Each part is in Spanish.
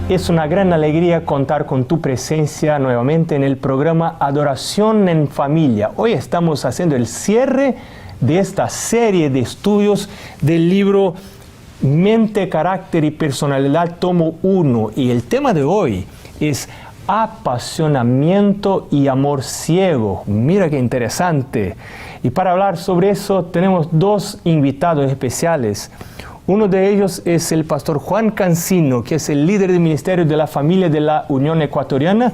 Es una gran alegría contar con tu presencia nuevamente en el programa Adoración en Familia. Hoy estamos haciendo el cierre de esta serie de estudios del libro Mente, Carácter y Personalidad, tomo 1. Y el tema de hoy es apasionamiento y amor ciego. Mira qué interesante. Y para hablar sobre eso tenemos dos invitados especiales. Uno de ellos es el pastor Juan Cancino, que es el líder del Ministerio de la Familia de la Unión Ecuatoriana,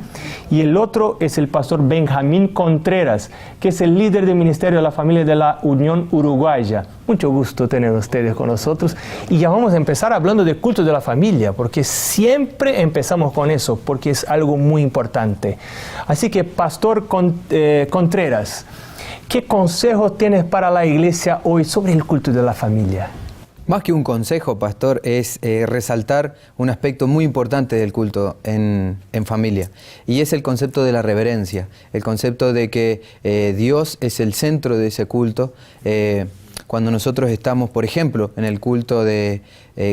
y el otro es el pastor Benjamín Contreras, que es el líder del Ministerio de la Familia de la Unión Uruguaya. Mucho gusto tener a ustedes con nosotros. Y ya vamos a empezar hablando del culto de la familia, porque siempre empezamos con eso, porque es algo muy importante. Así que, pastor Contreras, ¿qué consejos tienes para la iglesia hoy sobre el culto de la familia? Más que un consejo, pastor, es resaltar un aspecto muy importante del culto en familia. Y es el concepto de la reverencia, el concepto de que Dios es el centro de ese culto. Cuando nosotros estamos, por ejemplo, en el culto de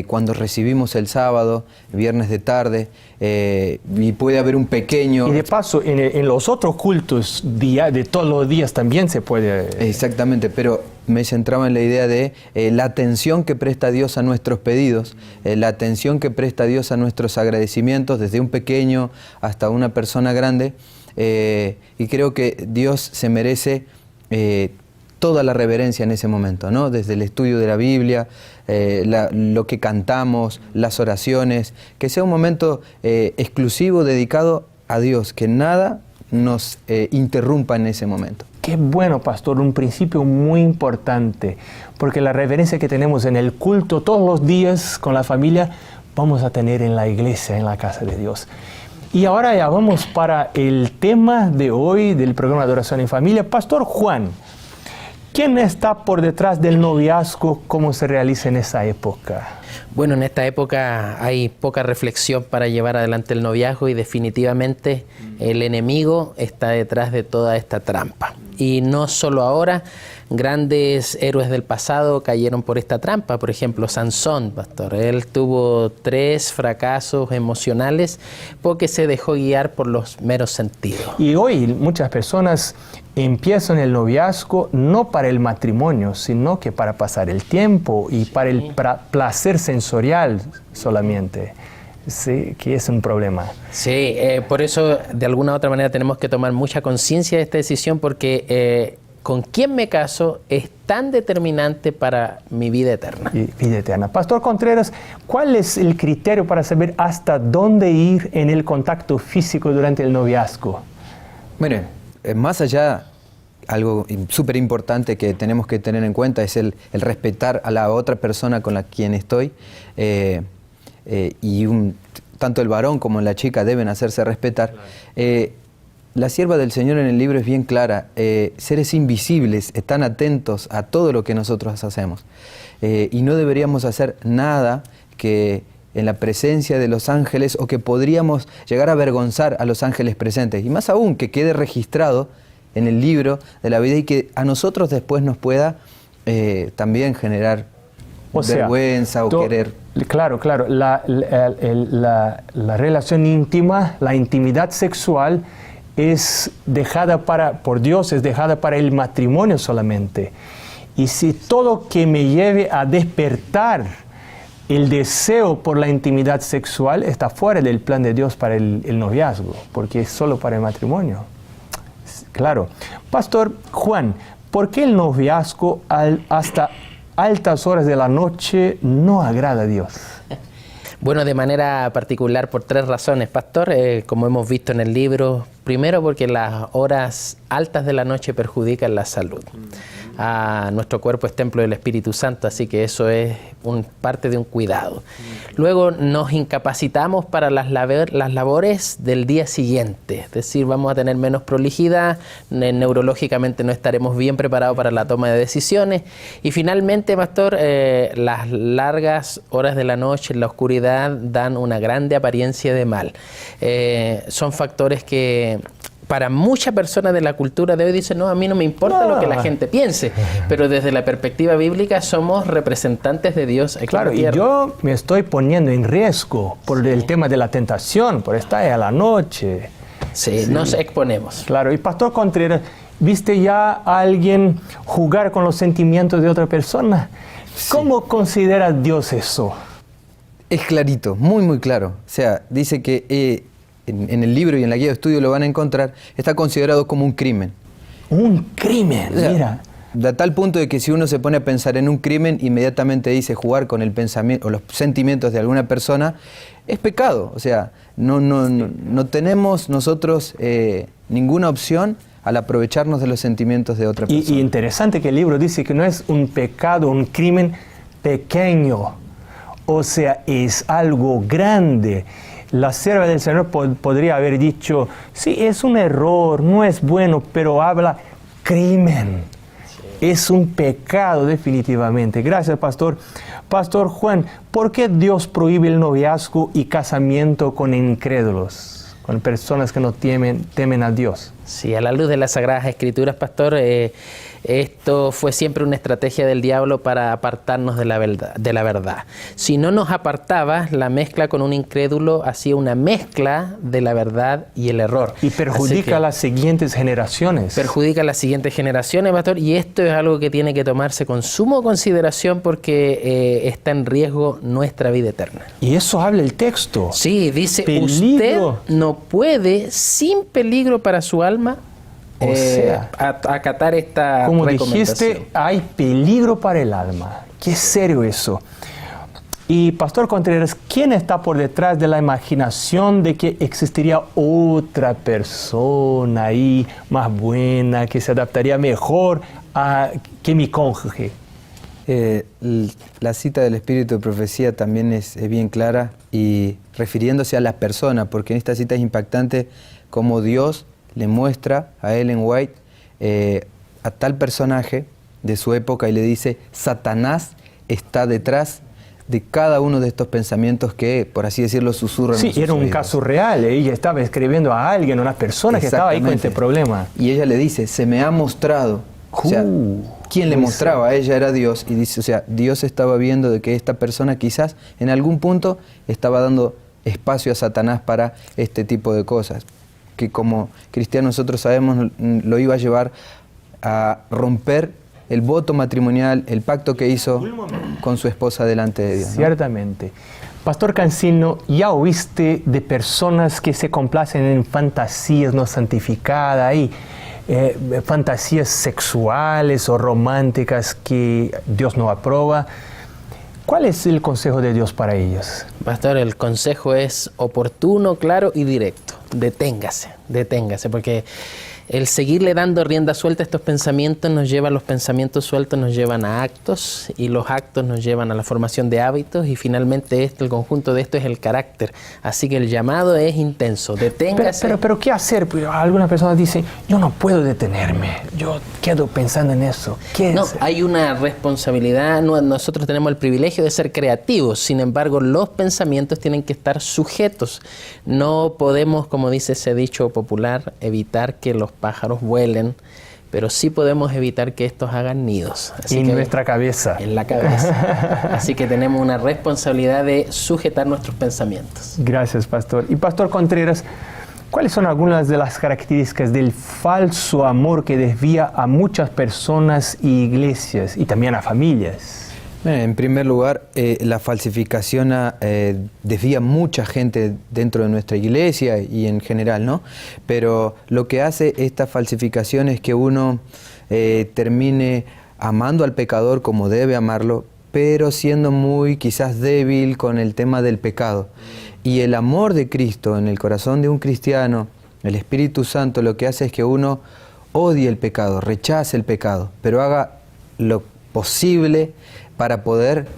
cuando recibimos el sábado, viernes de tarde, y puede haber un pequeño... Y de paso, en los otros cultos de todos los días también se puede... Exactamente, pero me centraba en la idea de la atención que presta Dios a nuestros pedidos, la atención que presta Dios a nuestros agradecimientos, desde un pequeño hasta una persona grande, y creo que Dios se merece toda la reverencia en ese momento, ¿no? Desde el estudio de la Biblia, lo que cantamos, las oraciones, que sea un momento exclusivo dedicado a Dios, que nada nos interrumpa en ese momento. Qué bueno, pastor, un principio muy importante, porque la reverencia que tenemos en el culto todos los días con la familia, vamos a tener en la iglesia, en la casa de Dios. Y ahora ya vamos para el tema de hoy del programa de Adoración en Familia. Pastor Juan, ¿quién está por detrás del noviazgo? ¿Cómo se realiza en esa época? Bueno, en esta época hay poca reflexión para llevar adelante el noviazgo y definitivamente el enemigo está detrás de toda esta trampa. Y no solo ahora, grandes héroes del pasado cayeron por esta trampa. Por ejemplo, Sansón, pastor, él tuvo 3 fracasos emocionales porque se dejó guiar por los meros sentidos. Y hoy muchas personas empiezan el noviazgo no para el matrimonio, sino que para pasar el tiempo y para el placer sensorial solamente. Sí, que es un problema. Sí, por eso de alguna u otra manera tenemos que tomar mucha conciencia de esta decisión, porque con quién me caso es tan determinante para mi vida eterna. Vida eterna. Pastor Contreras, ¿cuál es el criterio para saber hasta dónde ir en el contacto físico durante el noviazgo? Mire, más allá, algo súper importante que tenemos que tener en cuenta es el respetar a la otra persona con la quien estoy. Tanto el varón como la chica deben hacerse respetar. La sierva del Señor en el libro es bien clara. Seres invisibles están atentos a todo lo que nosotros hacemos. Y no deberíamos hacer nada que en la presencia de los ángeles o que podríamos llegar a avergonzar a los ángeles presentes. Y más aún, que quede registrado en el libro de la vida y que a nosotros después nos pueda también generar vergüenza o querer... Claro. La relación íntima, la intimidad sexual es dejada por Dios, es dejada para el matrimonio solamente. Y si todo que me lleve a despertar el deseo por la intimidad sexual está fuera del plan de Dios para el noviazgo, porque es solo para el matrimonio. Claro. Pastor Juan, ¿por qué el noviazgo hasta altas horas de la noche no agrada a Dios? Bueno, de manera particular por 3 razones, pastor. Como hemos visto en el libro, primero porque las horas altas de la noche perjudican la salud. Nuestro cuerpo es templo del Espíritu Santo, así que eso es parte de un cuidado. Luego nos incapacitamos para las labores del día siguiente, es decir, vamos a tener menos prolijidad, neurológicamente no estaremos bien preparados para la toma de decisiones. Y finalmente, pastor, las largas horas de la noche en la oscuridad dan una grande apariencia de mal. Son factores que para muchas personas de la cultura de hoy dicen, no, a mí no me importa lo que la gente piense, pero desde la perspectiva bíblica somos representantes de Dios aquí Claro, en la tierra. y yo me estoy poniendo en riesgo por el tema de la tentación, por estar ahí a la noche. Sí, nos exponemos. Claro, y Pastor Contreras, ¿viste ya a alguien jugar con los sentimientos de otra persona? ¿Cómo considera Dios eso? Es clarito, muy muy claro. O sea, dice que en el libro y en la guía de estudio lo van a encontrar, está considerado como un crimen. Un crimen, O sea, mira. A tal punto de que si uno se pone a pensar en un crimen, inmediatamente dice jugar con el pensamiento o los sentimientos de alguna persona, es pecado. O sea, no tenemos nosotros ninguna opción al aprovecharnos de los sentimientos de otra persona. Y interesante que el libro dice que no es un pecado, un crimen pequeño. O sea, es algo grande. La sierva del Señor podría haber dicho, sí, es un error, no es bueno, pero habla crimen. Es un pecado definitivamente. Gracias, Pastor. Pastor Juan, ¿por qué Dios prohíbe el noviazgo y casamiento con incrédulos, con personas que no temen a Dios? Sí, a la luz de las Sagradas Escrituras, Pastor, esto fue siempre una estrategia del diablo para apartarnos de la verdad. Si no nos apartaba, la mezcla con un incrédulo hacía una mezcla de la verdad y el error. Y perjudica a las siguientes generaciones. Perjudica a las siguientes generaciones, Pastor, y esto es algo que tiene que tomarse con suma consideración porque está en riesgo nuestra vida eterna. Y eso habla el texto. Sí, dice, Peligro. usted no puede, sin peligro para su alma, O sea, acatar esta como recomendación. dijiste, hay peligro para el alma. Qué serio eso. Y Pastor Contreras, ¿quién está por detrás de la imaginación de que existiría otra persona ahí más buena, que se adaptaría mejor que mi cónyuge? La cita del Espíritu de Profecía también es bien clara y refiriéndose a la persona, porque en esta cita es impactante cómo Dios le muestra a Ellen White a tal personaje de su época y le dice, Satanás está detrás de cada uno de estos pensamientos que, por así decirlo, susurran. Sí, era un caso real. Ella estaba escribiendo a alguien, una persona que estaba ahí con este problema. Y ella le dice, se me ha mostrado. O sea, quien le mostraba a ella era Dios. Y dice, o sea, Dios estaba viendo de que esta persona quizás en algún punto estaba dando espacio a Satanás para este tipo de cosas. Que como cristianos nosotros sabemos lo iba a llevar a romper el voto matrimonial, el pacto que hizo con su esposa delante de Dios, ¿no? Ciertamente. Pastor Cancino, ¿ya oíste de personas que se complacen en fantasías no santificadas y fantasías sexuales o románticas que Dios no aprueba? ¿Cuál es el consejo de Dios para ellos? Pastor, el consejo es oportuno, claro y directo. Deténgase, porque el seguirle dando rienda suelta a estos pensamientos los pensamientos sueltos nos llevan a actos y los actos nos llevan a la formación de hábitos y finalmente el conjunto de esto es el carácter. Así que el llamado es intenso, deténgase. Pero ¿qué hacer? Algunas personas dicen, yo no puedo detenerme, yo quedo pensando en eso. No, hay una responsabilidad, nosotros tenemos el privilegio de ser creativos, sin embargo los pensamientos tienen que estar sujetos. No podemos, como dice ese dicho popular, evitar que los pájaros vuelen, pero sí podemos evitar que estos hagan nidos. Así en nuestra cabeza. En la cabeza. Así que tenemos una responsabilidad de sujetar nuestros pensamientos. Gracias, Pastor. Y Pastor Contreras, ¿cuáles son algunas de las características del falso amor que desvía a muchas personas y iglesias y también a familias? En primer lugar, la falsificación desvía mucha gente dentro de nuestra iglesia y en general, ¿no? Pero lo que hace esta falsificación es que uno termine amando al pecador como debe amarlo, pero siendo muy quizás débil con el tema del pecado. Y el amor de Cristo en el corazón de un cristiano, el Espíritu Santo, lo que hace es que uno odie el pecado, rechace el pecado, pero haga lo posible para poder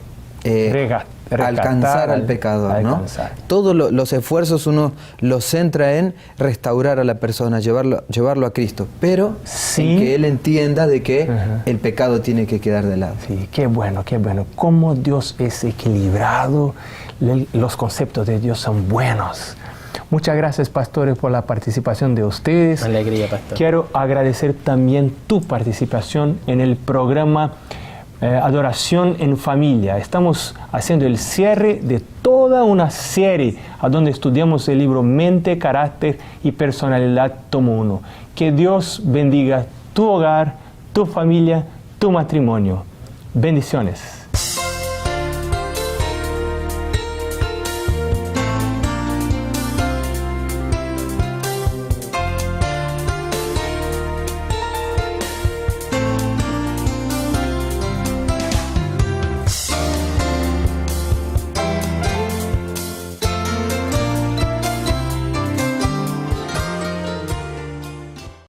alcanzar al pecador, ¿no? Todos los esfuerzos uno los centra en restaurar a la persona, llevarlo a Cristo, pero sin que él entienda de que el pecado tiene que quedar de lado. Sí, qué bueno, qué bueno. Cómo Dios es equilibrado, los conceptos de Dios son buenos. Muchas gracias, pastores, por la participación de ustedes. Alegría, pastor. Quiero agradecer también tu participación en el programa Adoración en Familia. Estamos haciendo el cierre de toda una serie a donde estudiamos el libro Mente, Carácter y Personalidad, tomo 1. Que Dios bendiga tu hogar, tu familia, tu matrimonio. Bendiciones.